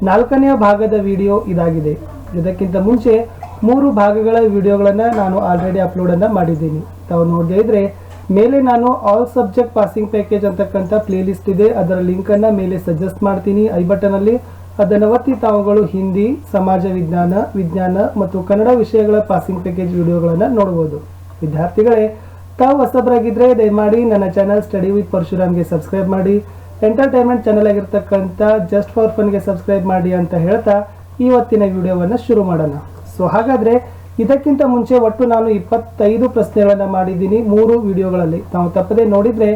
4ನೇ ಭಾಗದ ವಿಡಿಯೋ ಇದಾಗಿದೆ. ಇದಕ್ಕಿಂತ ಮುಂಚೆ 3 ಭಾಗಗಳ ವಿಡಿಯೋಗಳನ್ನು ನಾನು ಆಲ್ರೆಡಿ ಅಪ್ಲೋಡನ್ನು ಮಾಡಿದ್ದೀನಿ. ತಾವು ನೋಡದೇ ಇದ್ರೆ ಮೇಲೆ ನಾನು ಆಲ್ ಸಬ್ಜೆಕ್ಟ್ ಪಾಸಿಂಗ್ ಪ್ಯಾಕೇಜ್ ಅಂತಕ್ಕಂಥ ಪ್ಲೇ ಲಿಸ್ಟ್ ಇದೆ, ಅದರ ಲಿಂಕನ್ನು ಮೇಲೆ ಸಜೆಸ್ಟ್ ಮಾಡ್ತೀನಿ ಐ ಬಟನಲ್ಲಿ. ಅದನ್ನು ಒತ್ತಿ ತಾವುಗಳು ಹಿಂದಿ, ಸಮಾಜ ವಿಜ್ಞಾನ, ವಿಜ್ಞಾನ ಮತ್ತು ಕನ್ನಡ ವಿಷಯಗಳ ಪಾಸಿಂಗ್ ಪ್ಯಾಕೇಜ್ ವಿಡಿಯೋಗಳನ್ನು ನೋಡ್ಬೋದು. ವಿದ್ಯಾರ್ಥಿಗಳೇ, ತಾವು ಹೊಸಬರಾಗಿದ್ದರೆ ದಯಮಾಡಿ ನನ್ನ ಚಾನಲ್ ಸ್ಟಡಿ ವಿತ್ ಪರಶುರಾಮ್ಗೆ ಸಬ್ಸ್ಕ್ರೈಬ್ ಮಾಡಿ. ಎಂಟರ್ಟೈನ್ಮೆಂಟ್ ಚಾನಲ್ ಆಗಿರ್ತಕ್ಕಂಥ ಜಸ್ಟ್ ಫಾರ್ ಫನ್ಗೆ ಸಬ್ಸ್ಕ್ರೈಬ್ ಮಾಡಿ ಅಂತ ಹೇಳ್ತಾ ಇವತ್ತಿನ ವಿಡಿಯೋವನ್ನು ಶುರು ಮಾಡೋಣ. ಸೊ ಹಾಗಾದರೆ ಇದಕ್ಕಿಂತ ಮುಂಚೆ ಒಟ್ಟು ನಾನು 25 ಪ್ರಶ್ನೆಗಳನ್ನು ಮಾಡಿದ್ದೀನಿ 3 ವಿಡಿಯೋಗಳಲ್ಲಿ. ತಾವು ತಪ್ಪದೆ ನೋಡಿದರೆ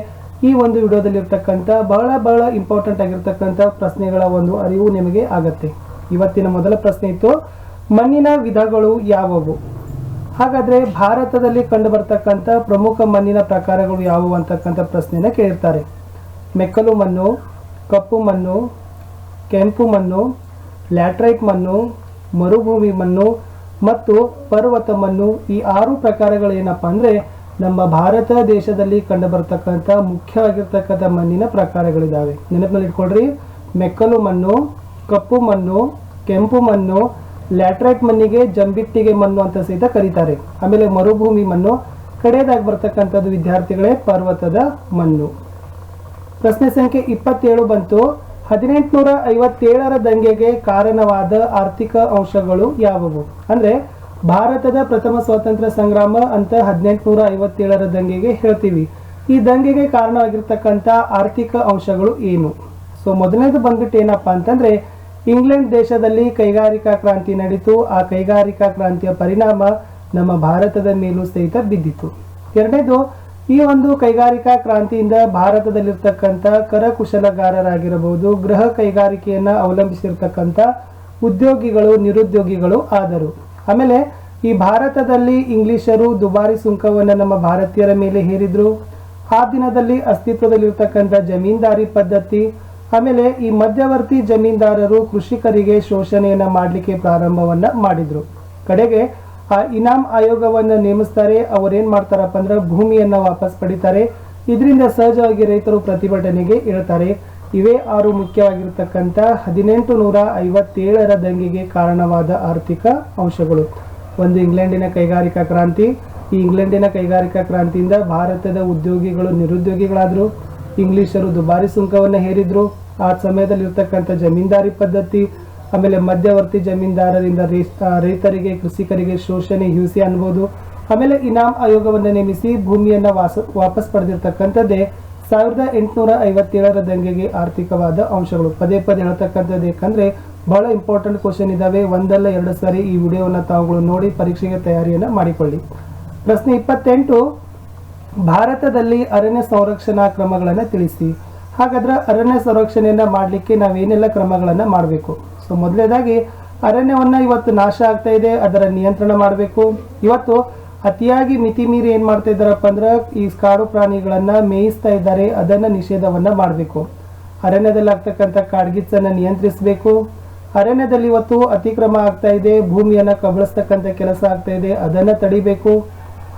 ಈ ಒಂದು ವಿಡಿಯೋದಲ್ಲಿ ಇರ್ತಕ್ಕಂಥ ಬಹಳ ಇಂಪಾರ್ಟೆಂಟ್ ಆಗಿರ್ತಕ್ಕಂಥ ಪ್ರಶ್ನೆಗಳ ಒಂದು ಅರಿವು ನಿಮಗೆ ಆಗತ್ತೆ. ಇವತ್ತಿನ ಮೊದಲ ಪ್ರಶ್ನೆ ಇತ್ತು, ಮಣ್ಣಿನ ವಿಧಗಳು ಯಾವುವು? ಹಾಗಾದರೆ ಭಾರತದಲ್ಲಿ ಕಂಡು ಬರ್ತಕ್ಕಂಥ ಪ್ರಮುಖ ಮಣ್ಣಿನ ಪ್ರಕಾರಗಳು ಯಾವುವು ಅಂತಕ್ಕಂಥ ಪ್ರಶ್ನೆಯನ್ನು ಕೇಳಿರ್ತಾರೆ. ಮೆಕ್ಕಲು ಮಣ್ಣು, ಕಪ್ಪು ಮಣ್ಣು, ಕೆಂಪು ಮಣ್ಣು, ಲ್ಯಾಟ್ರೈಟ್ ಮಣ್ಣು, ಮರುಭೂಮಿ ಮಣ್ಣು ಮತ್ತು ಪರ್ವತ ಮಣ್ಣು. ಈ 6 ಪ್ರಕಾರಗಳು ಏನಪ್ಪ ಅಂದರೆ ನಮ್ಮ ಭಾರತ ದೇಶದಲ್ಲಿ ಕಂಡು ಬರ್ತಕ್ಕಂಥ ಮುಖ್ಯವಾಗಿರ್ತಕ್ಕಂಥ ಮಣ್ಣಿನ ಪ್ರಕಾರಗಳಿದ್ದಾವೆ. ನೆನಪಿನಲ್ಲಿ ಇಟ್ಕೊಳ್ರಿ, ಮೆಕ್ಕಲು ಮಣ್ಣು, ಕಪ್ಪು ಮಣ್ಣು, ಕೆಂಪು ಮಣ್ಣು, ಲ್ಯಾಟ್ರೈಟ್ ಮಣ್ಣಿಗೆ ಜಂಬಿಟ್ಟಿಗೆ ಮಣ್ಣು ಅಂತ ಸಹಿತ ಕರೀತಾರೆ. ಆಮೇಲೆ ಮರುಭೂಮಿ ಮಣ್ಣು, ಕಡೆಯದಾಗಿ ಬರ್ತಕ್ಕಂಥದ್ದು ವಿದ್ಯಾರ್ಥಿಗಳೇ ಪರ್ವತದ ಮಣ್ಣು. ಪ್ರಶ್ನೆ ಸಂಖ್ಯೆ 27 ಬಂತು. 1857ರ ದಂಗೆಗೆ ಕಾರಣವಾದ ಆರ್ಥಿಕ ಅಂಶಗಳು ಯಾವುವು? ಅಂದರೆ ಭಾರತದ ಪ್ರಥಮ ಸ್ವಾತಂತ್ರ್ಯ ಸಂಗ್ರಾಮ ಅಂತ 1857ರ ದಂಗೆಗೆ ಹೇಳ್ತೀವಿ. ಈ ದಂಗೆಗೆ ಕಾರಣವಾಗಿರ್ತಕ್ಕಂಥ ಆರ್ಥಿಕ ಅಂಶಗಳು ಏನು? ಸೊ ಮೊದಲನೇದು ಬಂದ್ಬಿಟ್ಟು ಏನಪ್ಪ ಅಂತಂದರೆ ಇಂಗ್ಲೆಂಡ್ ದೇಶದಲ್ಲಿ ಕೈಗಾರಿಕಾ ಕ್ರಾಂತಿ ನಡೀತು. ಆ ಕೈಗಾರಿಕಾ ಕ್ರಾಂತಿಯ ಪರಿಣಾಮ ನಮ್ಮ ಭಾರತದ ಮೇಲೂ ಸಹಿತ ಬಿದ್ದಿತು. ಎರಡನೇದು, ಈ ಒಂದು ಕೈಗಾರಿಕಾ ಕ್ರಾಂತಿಯಿಂದ ಭಾರತದಲ್ಲಿರ್ತಕ್ಕಂಥ ಕರಕುಶಲಗಾರರಾಗಿರಬಹುದು, ಗೃಹ ಕೈಗಾರಿಕೆಯನ್ನು ಅವಲಂಬಿಸಿರ್ತಕ್ಕಂಥ ಉದ್ಯೋಗಿಗಳು ನಿರುದ್ಯೋಗಿಗಳು ಆದರು. ಆಮೇಲೆ ಈ ಭಾರತದಲ್ಲಿ ಇಂಗ್ಲಿಷರು ದುಬಾರಿ ಸುಂಕವನ್ನು ನಮ್ಮ ಭಾರತೀಯರ ಮೇಲೆ ಹೇರಿದ್ರು. ಆ ದಿನದಲ್ಲಿ ಅಸ್ತಿತ್ವದಲ್ಲಿರ್ತಕ್ಕಂಥ ಜಮೀನ್ದಾರಿ ಪದ್ಧತಿ, ಆಮೇಲೆ ಈ ಮಧ್ಯವರ್ತಿ ಜಮೀನ್ದಾರರು ಕೃಷಿಕರಿಗೆ ಶೋಷಣೆಯನ್ನು ಮಾಡಲಿಕ್ಕೆ ಪ್ರಾರಂಭವನ್ನು ಮಾಡಿದರು. ಕಡೆಗೆ ಆ ಇನಾಮ್ ಆಯೋಗವನ್ನು ನೇಮಿಸ್ತಾರೆ. ಅವರೇನು ಮಾಡ್ತಾರಪ್ಪ ಅಂದ್ರೆ ಭೂಮಿಯನ್ನು ವಾಪಸ್ ಪಡಿತಾರೆ. ಇದರಿಂದ ಸಹಜವಾಗಿ ರೈತರು ಪ್ರತಿಭಟನೆಗೆ ಇಳ್ತಾರೆ. ಇವೇ 6 ಮುಖ್ಯವಾಗಿರ್ತಕ್ಕಂಥ 1857ರ ದಂಗೆಗೆ ಕಾರಣವಾದ ಆರ್ಥಿಕ ಅಂಶಗಳು. ಒಂದು, ಇಂಗ್ಲೆಂಡಿನ ಕೈಗಾರಿಕಾ ಕ್ರಾಂತಿ. ಈ ಇಂಗ್ಲೆಂಡಿನ ಕೈಗಾರಿಕಾ ಕ್ರಾಂತಿಯಿಂದ ಭಾರತದ ಉದ್ಯೋಗಿಗಳು ನಿರುದ್ಯೋಗಿಗಳಾದರು. ಇಂಗ್ಲಿಷರು ದುಬಾರಿ ಸುಂಕವನ್ನು ಹೇರಿದ್ರು. ಆ ಸಮಯದಲ್ಲಿ ಇರ್ತಕ್ಕಂಥ ಜಮೀನ್ದಾರಿ ಪದ್ಧತಿ, ಆಮೇಲೆ ಮಧ್ಯವರ್ತಿ ಜಮೀನ್ದಾರರಿಂದ ರೈತರಿಗೆ ಕೃಷಿಕರಿಗೆ ಶೋಷಣೆ ಹಿಂಸೆ ಅನ್ಬೋದು. ಆಮೇಲೆ ಇನಾಮ್ ಆಯೋಗವನ್ನು ನೇಮಿಸಿ ಭೂಮಿಯನ್ನು ವಾಪಸ್ ಪಡೆದಿರ್ತಕ್ಕಂಥದ್ದೇ 1857ರ ದಂಗೆಗೆ ಆರ್ಥಿಕವಾದ ಅಂಶಗಳು. ಪದೇ ಹೇಳ್ತಕ್ಕಂಥದ್ದು, ಯಾಕಂದರೆ ಬಹಳ ಇಂಪಾರ್ಟೆಂಟ್ ಕ್ವಶನ್ ಇದ್ದಾವೆ. ಒಂದಲ್ಲ 2 ಸಾರಿ ಈ ವಿಡಿಯೋವನ್ನು ತಾವುಗಳು ನೋಡಿ ಪರೀಕ್ಷೆಗೆ ತಯಾರಿಯನ್ನು ಮಾಡಿಕೊಳ್ಳಿ. ಪ್ರಶ್ನೆ 28, ಭಾರತದಲ್ಲಿ ಅರಣ್ಯ ಸಂರಕ್ಷಣಾ ಕ್ರಮಗಳನ್ನು ತಿಳಿಸಿ. ಹಾಗಾದ್ರೆ ಅರಣ್ಯ ಸಂರಕ್ಷಣೆಯನ್ನು ಮಾಡಲಿಕ್ಕೆ ನಾವೇನೆಲ್ಲ ಕ್ರಮಗಳನ್ನು ಮಾಡಬೇಕು? ಸೊ ಮೊದಲನೇದಾಗಿ ಅರಣ್ಯವನ್ನು ಇವತ್ತು ನಾಶ ಆಗ್ತಾ ಇದೆ, ಅದರ ನಿಯಂತ್ರಣ ಮಾಡಬೇಕು. ಇವತ್ತು ಅತಿಯಾಗಿ ಮಿತಿ ಮೀರಿ ಏನು ಮಾಡ್ತಾ ಇದ್ದಾರಪ್ಪ ಅಂದ್ರೆ ಈ ಕಾಡು ಪ್ರಾಣಿಗಳನ್ನು ಮೇಯಿಸ್ತಾ ಇದ್ದಾರೆ, ಅದನ್ನು ನಿಷೇಧವನ್ನು ಮಾಡಬೇಕು. ಅರಣ್ಯದಲ್ಲಿ ಆಗ್ತಕ್ಕಂಥ ಕಾಡ್ಗಿಚ್ಚನ್ನು ನಿಯಂತ್ರಿಸಬೇಕು. ಅರಣ್ಯದಲ್ಲಿ ಇವತ್ತು ಅತಿಕ್ರಮ ಆಗ್ತಾ ಇದೆ, ಭೂಮಿಯನ್ನು ಕಬಳಿಸ್ತಕ್ಕಂಥ ಕೆಲಸ ಆಗ್ತಾ ಇದೆ, ಅದನ್ನು ತಡಿಬೇಕು.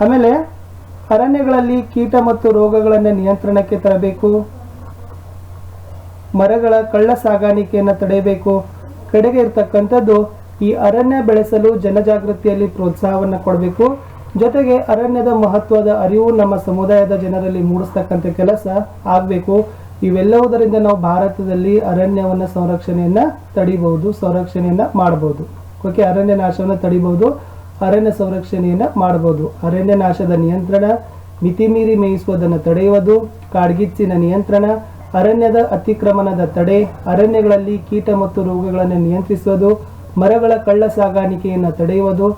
ಆಮೇಲೆ ಅರಣ್ಯಗಳಲ್ಲಿ ಕೀಟ ಮತ್ತು ರೋಗಗಳನ್ನು ನಿಯಂತ್ರಣಕ್ಕೆ ತರಬೇಕು. ಮರಗಳ ಕಳ್ಳ ಸಾಗಾಣಿಕೆಯನ್ನು ತಡೆಯಬೇಕು. ಕಡೆಗೆ ಇರ್ತಕ್ಕಂಥದ್ದು ಈ ಅರಣ್ಯ ಬೆಳೆಸಲು ಜನಜಾಗೃತಿಯಲ್ಲಿ ಪ್ರೋತ್ಸಾಹವನ್ನು ಕೊಡಬೇಕು. ಜೊತೆಗೆ ಅರಣ್ಯದ ಮಹತ್ವದ ಅರಿವು ನಮ್ಮ ಸಮುದಾಯದ ಜನರಲ್ಲಿ ಮೂಡಿಸ್ತಕ್ಕಂಥ ಕೆಲಸ ಆಗಬೇಕು. ಇವೆಲ್ಲವುದರಿಂದ ನಾವು ಭಾರತದಲ್ಲಿ ಅರಣ್ಯವನ್ನು ಸಂರಕ್ಷಣೆಯನ್ನು ತಡಿಬಹುದು, ಸಂರಕ್ಷಣೆಯನ್ನು ಮಾಡಬಹುದು. ಓಕೆ, ಅರಣ್ಯ ನಾಶವನ್ನು ತಡಿಬಹುದು, ಅರಣ್ಯ ಸಂರಕ್ಷಣೆಯನ್ನು ಮಾಡಬಹುದು. ಅರಣ್ಯ ನಾಶದ ನಿಯಂತ್ರಣ, ಮಿತಿ ಮೀರಿ ಮೇಯಿಸುವುದನ್ನು ತಡೆಯುವುದು, ಕಾಡ್ಗಿಚ್ಚಿನ ನಿಯಂತ್ರಣ, ಅರಣ್ಯದ ಅತಿಕ್ರಮಣದ ತಡೆ, ಅರಣ್ಯಗಳಲ್ಲಿ ಕೀಟ ಮತ್ತು ರೋಗಗಳನ್ನು ನಿಯಂತ್ರಿಸುವುದು, ಮರಗಳ ಕಳ್ಳ ಸಾಗಾಣಿಕೆಯನ್ನು ತಡೆಯುವುದು,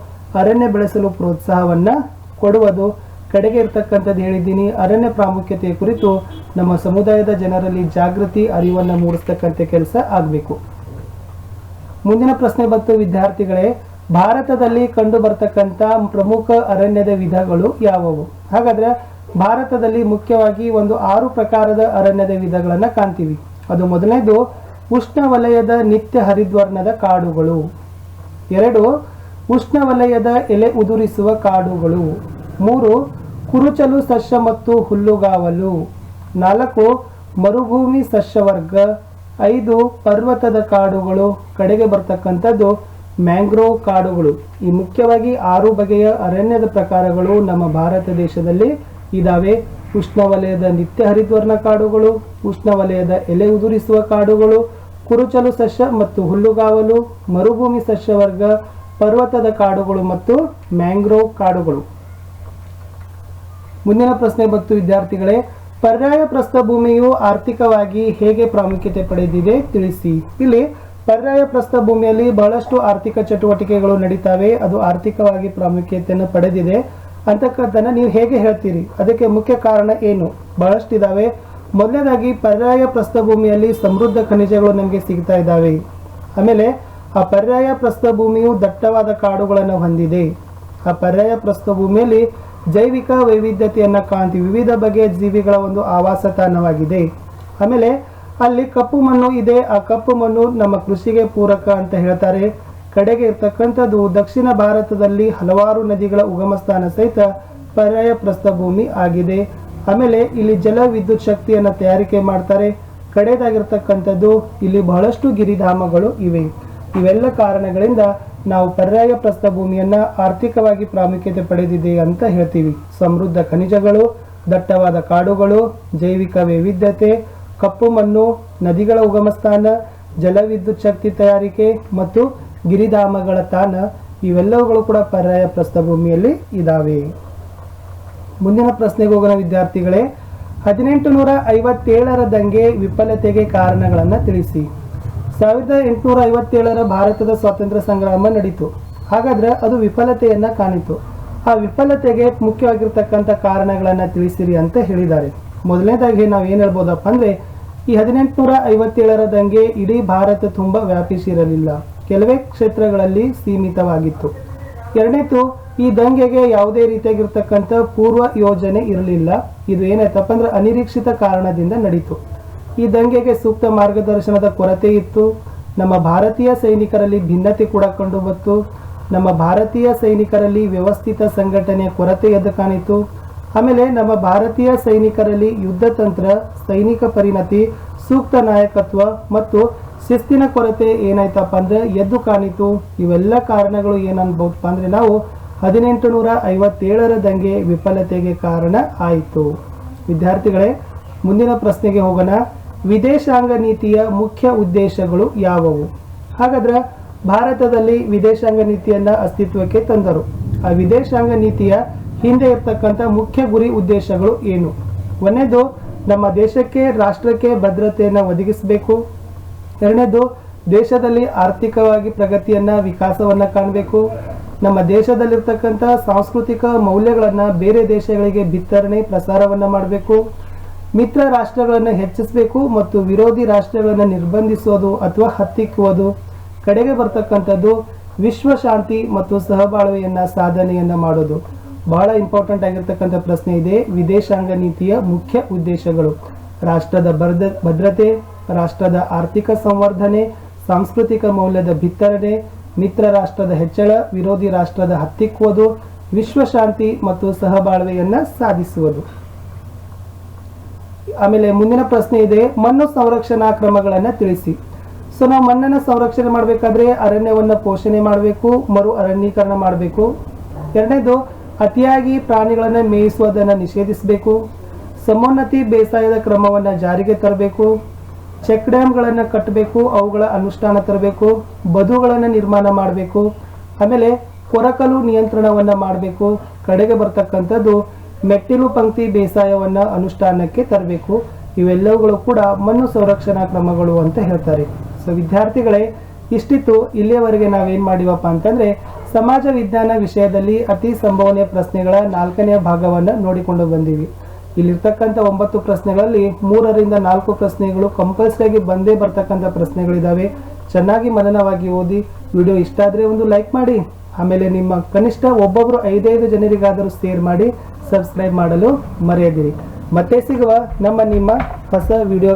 ಅರಣ್ಯ ಬೆಳೆಸಲು ಪ್ರೋತ್ಸಾಹವನ್ನು ಕೊಡುವುದು. ಕಡೆಗೆ ಇರ್ತಕ್ಕಂಥದ್ದು ಹೇಳಿದ್ದೀನಿ, ಅರಣ್ಯ ಪ್ರಾಮುಖ್ಯತೆಯ ಕುರಿತು ನಮ್ಮ ಸಮುದಾಯದ ಜನರಲ್ಲಿ ಜಾಗೃತಿ ಅರಿವನ್ನು ಮೂಡಿಸ್ತಕ್ಕಂಥ ಕೆಲಸ ಆಗಬೇಕು. ಮುಂದಿನ ಪ್ರಶ್ನೆ ಬಂತು ವಿದ್ಯಾರ್ಥಿಗಳೇ, ಭಾರತದಲ್ಲಿ ಕಂಡು ಬರ್ತಕ್ಕಂಥ ಪ್ರಮುಖ ಅರಣ್ಯದ ವಿಧಗಳು ಯಾವುವು? ಹಾಗಾದ್ರೆ ಭಾರತದಲ್ಲಿ ಮುಖ್ಯವಾಗಿ ಒಂದು 6 ಪ್ರಕಾರದ ಅರಣ್ಯದ ವಿಧಗಳನ್ನು ಕಾಣ್ತೀವಿ. ಅದು ಮೊದಲನೇದು ಉಷ್ಣವಲಯದ ನಿತ್ಯ ಹರಿದ್ವರ್ಣದ ಕಾಡುಗಳು. 2, ಉಷ್ಣವಲಯದ ಎಲೆ ಉದುರಿಸುವ ಕಾಡುಗಳು. 3, ಕುರುಚಲು ಸಸ್ಯ ಮತ್ತು ಹುಲ್ಲುಗಾವಲು. 4, ಮರುಭೂಮಿ ಸಸ್ಯವರ್ಗ. 5 ಪರ್ವತದ ಕಾಡುಗಳು, ಕಡೆಗೆ ಬರ್ತಕ್ಕಂಥದ್ದು ಮ್ಯಾಂಗ್ರೋವ್ ಕಾಡುಗಳು. ಈ ಮುಖ್ಯವಾಗಿ 6 ಬಗೆಯ ಅರಣ್ಯದ ಪ್ರಕಾರಗಳು ನಮ್ಮ ಭಾರತ ದೇಶದಲ್ಲಿ ಇದಾವೆ. ಉಷ್ಣವಲಯದ ನಿತ್ಯ ಹರಿದ್ವರ್ಣ ಕಾಡುಗಳು, ಉಷ್ಣವಲಯದ ಎಲೆ ಉದುರಿಸುವ ಕಾಡುಗಳು, ಕುರುಚಲು ಸಸ್ಯ ಮತ್ತು ಹುಲ್ಲುಗಾವಲು, ಮರುಭೂಮಿ ಸಸ್ಯವರ್ಗ, ಪರ್ವತದ ಕಾಡುಗಳು ಮತ್ತು ಮ್ಯಾಂಗ್ರೋವ್ ಕಾಡುಗಳು. ಮುಂದಿನ ಪ್ರಶ್ನೆ ಬಂತು ವಿದ್ಯಾರ್ಥಿಗಳೇ, ಪರ್ಯಾಯ ಪ್ರಸ್ಥಭೂಮಿಯು ಆರ್ಥಿಕವಾಗಿ ಹೇಗೆ ಪ್ರಾಮುಖ್ಯತೆ ಪಡೆದಿದೆ ತಿಳಿಸಿ. ಇಲ್ಲಿ ಪರ್ಯಾಯ ಪ್ರಸ್ಥಭೂಮಿಯಲ್ಲಿ ಬಹಳಷ್ಟು ಆರ್ಥಿಕ ಚಟುವಟಿಕೆಗಳು ನಡೀತಾವೆ, ಅದು ಆರ್ಥಿಕವಾಗಿ ಪ್ರಾಮುಖ್ಯತೆಯನ್ನು ಪಡೆದಿದೆ ಅಂತಕ್ಕಂಥದ್ದನ್ನು ನೀವು ಹೇಗೆ ಹೇಳ್ತೀರಿ, ಅದಕ್ಕೆ ಮುಖ್ಯ ಕಾರಣ ಏನು? ಬಹಳಷ್ಟು ಇದಾವೆ. ಮೊದಲನೇದಾಗಿ ಪರ್ಯಾಯ ಪ್ರಸ್ಥಭೂಮಿಯಲ್ಲಿ ಸಮೃದ್ಧ ಖನಿಜಗಳು ನಮಗೆ ಸಿಗ್ತಾ ಇದ್ದಾವೆ. ಆಮೇಲೆ ಆ ಪರ್ಯಾಯ ಪ್ರಸ್ಥಭೂಮಿಯು ದಟ್ಟವಾದ ಕಾಡುಗಳನ್ನು ಹೊಂದಿದೆ. ಆ ಪರ್ಯಾಯ ಪ್ರಸ್ಥಭೂಮಿಯಲ್ಲಿ ಜೈವಿಕ ವೈವಿಧ್ಯತೆಯನ್ನು ಕಾಣ್ತೀವಿ, ವಿವಿಧ ಬಗೆಯ ಜೀವಿಗಳ ಒಂದು ಆವಾಸ ತಾಣವಾಗಿದೆ. ಆಮೇಲೆ ಅಲ್ಲಿ ಕಪ್ಪು ಮಣ್ಣು ಇದೆ, ಆ ಕಪ್ಪು ಮಣ್ಣು ನಮ್ಮ ಕೃಷಿಗೆ ಪೂರಕ ಅಂತ ಹೇಳ್ತಾರೆ. ಕಡೆಗೆ ಇರ್ತಕ್ಕಂಥದ್ದು ದಕ್ಷಿಣ ಭಾರತದಲ್ಲಿ ಹಲವಾರು ನದಿಗಳ ಉಗಮ ಸ್ಥಾನ ಸಹಿತ ಪರ್ಯಾಯ ಪ್ರಸ್ಥಭೂಮಿ ಆಗಿದೆ. ಆಮೇಲೆ ಇಲ್ಲಿ ಜಲ ವಿದ್ಯುತ್ ಶಕ್ತಿಯನ್ನು ತಯಾರಿಕೆ ಮಾಡ್ತಾರೆ. ಕಡೆದಾಗಿರ್ತಕ್ಕಂಥದ್ದು ಇಲ್ಲಿ ಬಹಳಷ್ಟು ಗಿರಿಧಾಮಗಳು ಇವೆ. ಇವೆಲ್ಲ ಕಾರಣಗಳಿಂದ ನಾವು ಪರ್ಯಾಯ ಪ್ರಸ್ಥಭೂಮಿಯನ್ನ ಆರ್ಥಿಕವಾಗಿ ಪ್ರಾಮುಖ್ಯತೆ ಪಡೆದಿದೆ ಅಂತ ಹೇಳ್ತೀವಿ. ಸಮೃದ್ಧ ಖನಿಜಗಳು, ದಟ್ಟವಾದ ಕಾಡುಗಳು, ಜೈವಿಕ ವೈವಿಧ್ಯತೆ, ಕಪ್ಪು ಮಣ್ಣು, ನದಿಗಳ ಉಗಮ ಸ್ಥಾನ, ಜಲವಿದ್ಯುತ್ ಶಕ್ತಿ ತಯಾರಿಕೆ ಮತ್ತು ಗಿರಿಧಾಮಗಳ ತಾಣ, ಇವೆಲ್ಲವುಗಳು ಕೂಡ ಪರ್ಯಾಯ ಪ್ರಸ್ಥಭೂಮಿಯಲ್ಲಿ ಇದಾವೆ. ಮುಂದಿನ ಪ್ರಶ್ನೆಗೆ ಹೋಗೋಣ ವಿದ್ಯಾರ್ಥಿಗಳೇ. 1857ರ ದಂಗೆ ವಿಫಲತೆಗೆ ಕಾರಣಗಳನ್ನು ತಿಳಿಸಿ. 1857ರ ಭಾರತದ ಸ್ವಾತಂತ್ರ್ಯ ಸಂಗ್ರಾಮ ನಡೀತು. ಹಾಗಾದ್ರೆ ಅದು ವಿಫಲತೆಯನ್ನ ಕಾಣಿತು. ಆ ವಿಫಲತೆಗೆ ಮುಖ್ಯವಾಗಿರ್ತಕ್ಕಂಥ ಕಾರಣಗಳನ್ನು ತಿಳಿಸಿರಿ ಅಂತ ಹೇಳಿದ್ದಾರೆ. ಮೊದಲನೇದಾಗಿ ನಾವು ಏನು ಹೇಳ್ಬೋದಪ್ಪ ಅಂದ್ರೆ, ಈ 1857ರ ದಂಗೆ ಇಡೀ ಭಾರತ ತುಂಬ ವ್ಯಾಪಿಸಿರಲಿಲ್ಲ, ಕೆಲವೇ ಕ್ಷೇತ್ರಗಳಲ್ಲಿ ಸೀಮಿತವಾಗಿತ್ತು. ಎರಡನೇದು, ಈ ದಂಗೆಗೆ ಯಾವುದೇ ರೀತಿಯಾಗಿರ್ತಕ್ಕಂಥ ಪೂರ್ವ ಯೋಜನೆ ಇರಲಿಲ್ಲ. ಇದು ಏನಾಯ್ತಪ್ಪ ಅಂದ್ರೆ ಅನಿರೀಕ್ಷಿತ ಕಾರಣದಿಂದ ನಡೀತು. ಈ ದಂಗೆಗೆ ಸೂಕ್ತ ಮಾರ್ಗದರ್ಶನದ ಕೊರತೆ ಇತ್ತು. ನಮ್ಮ ಭಾರತೀಯ ಸೈನಿಕರಲ್ಲಿ ಭಿನ್ನತೆ ಕೂಡ ಕಂಡು ಬಂತು. ನಮ್ಮ ಭಾರತೀಯ ಸೈನಿಕರಲ್ಲಿ ವ್ಯವಸ್ಥಿತ ಸಂಘಟನೆಯ ಕೊರತೆ ಎದ್ದು ಕಾಣಿತು. ಆಮೇಲೆ ನಮ್ಮ ಭಾರತೀಯ ಸೈನಿಕರಲ್ಲಿ ಯುದ್ಧ ತಂತ್ರ, ಸೈನಿಕ ಪರಿಣತಿ, ಸೂಕ್ತ ನಾಯಕತ್ವ ಮತ್ತು ಶಿಸ್ತಿನ ಕೊರತೆ ಏನಾಯ್ತಪ್ಪ ಅಂದ್ರೆ ಎದ್ದು ಕಾಣಿತು. ಇವೆಲ್ಲ ಕಾರಣಗಳು ಏನನ್ಬಹುದಪ್ಪ ಅಂದ್ರೆ ನಾವು 1857ರ ದಂಗೆ ವಿಫಲತೆಗೆ ಕಾರಣ ಆಯಿತು. ವಿದ್ಯಾರ್ಥಿಗಳೇ, ಮುಂದಿನ ಪ್ರಶ್ನೆಗೆ ಹೋಗೋಣ. ವಿದೇಶಾಂಗ ನೀತಿಯ ಮುಖ್ಯ ಉದ್ದೇಶಗಳು ಯಾವುವು? ಹಾಗಾದ್ರೆ ಭಾರತದಲ್ಲಿ ವಿದೇಶಾಂಗ ನೀತಿಯನ್ನ ಅಸ್ತಿತ್ವಕ್ಕೆ ತಂದರು. ಆ ವಿದೇಶಾಂಗ ನೀತಿಯ ಹಿಂದೆ ಇರ್ತಕ್ಕಂಥ ಮುಖ್ಯ ಗುರಿ ಉದ್ದೇಶಗಳು ಏನು? ಒಂದನೇದು, ನಮ್ಮ ದೇಶಕ್ಕೆ ರಾಷ್ಟ್ರಕ್ಕೆ ಭದ್ರತೆಯನ್ನು ಒದಗಿಸಬೇಕು. ಎರಡನೇದು, ದೇಶದಲ್ಲಿ ಆರ್ಥಿಕವಾಗಿ ಪ್ರಗತಿಯನ್ನ ವಿಕಾಸವನ್ನ ಕಾಣಬೇಕು. ನಮ್ಮ ದೇಶದಲ್ಲಿರ್ತಕ್ಕಂಥ ಸಾಂಸ್ಕೃತಿಕ ಮೌಲ್ಯಗಳನ್ನು ಬೇರೆ ದೇಶಗಳಿಗೆ ಬಿತ್ತರಣೆ ಪ್ರಸಾರವನ್ನು ಮಾಡಬೇಕು. ಮಿತ್ರ ರಾಷ್ಟ್ರಗಳನ್ನು ಹೆಚ್ಚಿಸಬೇಕು ಮತ್ತು ವಿರೋಧಿ ರಾಷ್ಟ್ರಗಳನ್ನು ನಿರ್ಬಂಧಿಸೋದು ಅಥವಾ ಹತ್ತಿಕ್ಕುವುದು. ಕಡೆಗೆ ಬರ್ತಕ್ಕಂಥದ್ದು ವಿಶ್ವಶಾಂತಿ ಮತ್ತು ಸಹಬಾಳ್ವೆಯನ್ನ ಸಾಧನೆಯನ್ನ ಮಾಡೋದು. ಬಹಳ ಇಂಪಾರ್ಟೆಂಟ್ ಆಗಿರ್ತಕ್ಕಂಥ ಪ್ರಶ್ನೆ ಇದೆ. ವಿದೇಶಾಂಗ ನೀತಿಯ ಮುಖ್ಯ ಉದ್ದೇಶಗಳು: ರಾಷ್ಟ್ರದ ಭದ್ರತೆ, ರಾಷ್ಟ್ರದ ಆರ್ಥಿಕ ಸಂವರ್ಧನೆ, ಸಾಂಸ್ಕೃತಿಕ ಮೌಲ್ಯದ ಬಿತ್ತರಣೆ, ಮಿತ್ರ ರಾಷ್ಟ್ರದ ಹೆಚ್ಚಳ, ವಿರೋಧಿ ರಾಷ್ಟ್ರದ ಹತ್ತಿಕ್ಕುವುದು, ವಿಶ್ವಶಾಂತಿ ಮತ್ತು ಸಹಬಾಳ್ವೆಯನ್ನ ಸಾಧಿಸುವುದು. ಆಮೇಲೆ ಮುಂದಿನ ಪ್ರಶ್ನೆ ಇದೆ, ಮಣ್ಣು ಸಂರಕ್ಷಣಾ ಕ್ರಮಗಳನ್ನು ತಿಳಿಸಿ. ಸೊ ನಾವು ಮಣ್ಣನ್ನು ಸಂರಕ್ಷಣೆ ಮಾಡಬೇಕಾದ್ರೆ ಅರಣ್ಯವನ್ನು ಪೋಷಣೆ ಮಾಡಬೇಕು, ಮರು ಅರಣ್ಯೀಕರಣ ಮಾಡಬೇಕು. ಎರಡನೇದು, ಅತಿಯಾಗಿ ಪ್ರಾಣಿಗಳನ್ನು ಮೇಯಿಸುವುದನ್ನು ನಿಷೇಧಿಸಬೇಕು. ಸಮೋನ್ನತಿ ಬೇಸಾಯದ ಕ್ರಮವನ್ನು ಜಾರಿಗೆ ತರಬೇಕು. ಚೆಕ್ ಡ್ಯಾಮ್ಗಳನ್ನು ಕಟ್ಟಬೇಕು, ಅವುಗಳ ಅನುಷ್ಠಾನ ತರಬೇಕು. ಬದುಗಳನ್ನು ನಿರ್ಮಾಣ ಮಾಡಬೇಕು. ಆಮೇಲೆ ಕೊರಕಲು ನಿಯಂತ್ರಣವನ್ನು ಮಾಡಬೇಕು. ಕಡೆಗೆ ಬರ್ತಕ್ಕಂಥದ್ದು ಮೆಟ್ಟಿಲು ಪಂಕ್ತಿ ಬೇಸಾಯವನ್ನು ಅನುಷ್ಠಾನಕ್ಕೆ ತರಬೇಕು. ಇವೆಲ್ಲವುಗಳು ಕೂಡ ಮಣ್ಣು ಸಂರಕ್ಷಣಾ ಕ್ರಮಗಳು ಅಂತ ಹೇಳ್ತಾರೆ. ಸೊ ವಿದ್ಯಾರ್ಥಿಗಳೇ, ಇಷ್ಟಿತ್ತು. ಇಲ್ಲಿಯವರೆಗೆ ನಾವೇನು ಮಾಡಿವಪ್ಪ ಅಂತಂದ್ರೆ ಸಮಾಜ ವಿಜ್ಞಾನ ವಿಷಯದಲ್ಲಿ ಅತಿ ಸಂಭವನೀಯ ಪ್ರಶ್ನೆಗಳ 4ನೇ ಭಾಗವನ್ನು ನೋಡಿಕೊಂಡು ಬಂದೀವಿ. ಇಲ್ಲಿರ್ತಕ್ಕಂಥ 9 ಪ್ರಶ್ನೆಗಳಲ್ಲಿ 3 ರಿಂದ 4 ಪ್ರಶ್ನೆಗಳು ಕಂಪಲ್ಸರಿಯಾಗಿ ಬಂದೇ ಬರ್ತಕ್ಕಂಥ ಪ್ರಶ್ನೆಗಳಿದ್ದಾವೆ. ಚೆನ್ನಾಗಿ ಮನನವಾಗಿ ಓದಿ. ವಿಡಿಯೋ ಇಷ್ಟ ಆದರೆ ಒಂದು ಲೈಕ್ ಮಾಡಿ. ಆಮೇಲೆ ನಿಮ್ಮ ಕನಿಷ್ಠ ಒಬ್ಬೊಬ್ಬರು 5 ಜನರಿಗಾದರೂ ಶೇರ್ ಮಾಡಿ. ಸಬ್ಸ್ಕ್ರೈಬ್ ಮಾಡಲು ಮರೆಯದಿರಿ. ಮತ್ತೆ ಸಿಗುವ ನಿಮ್ಮ ಹೊಸ ವಿಡಿಯೋ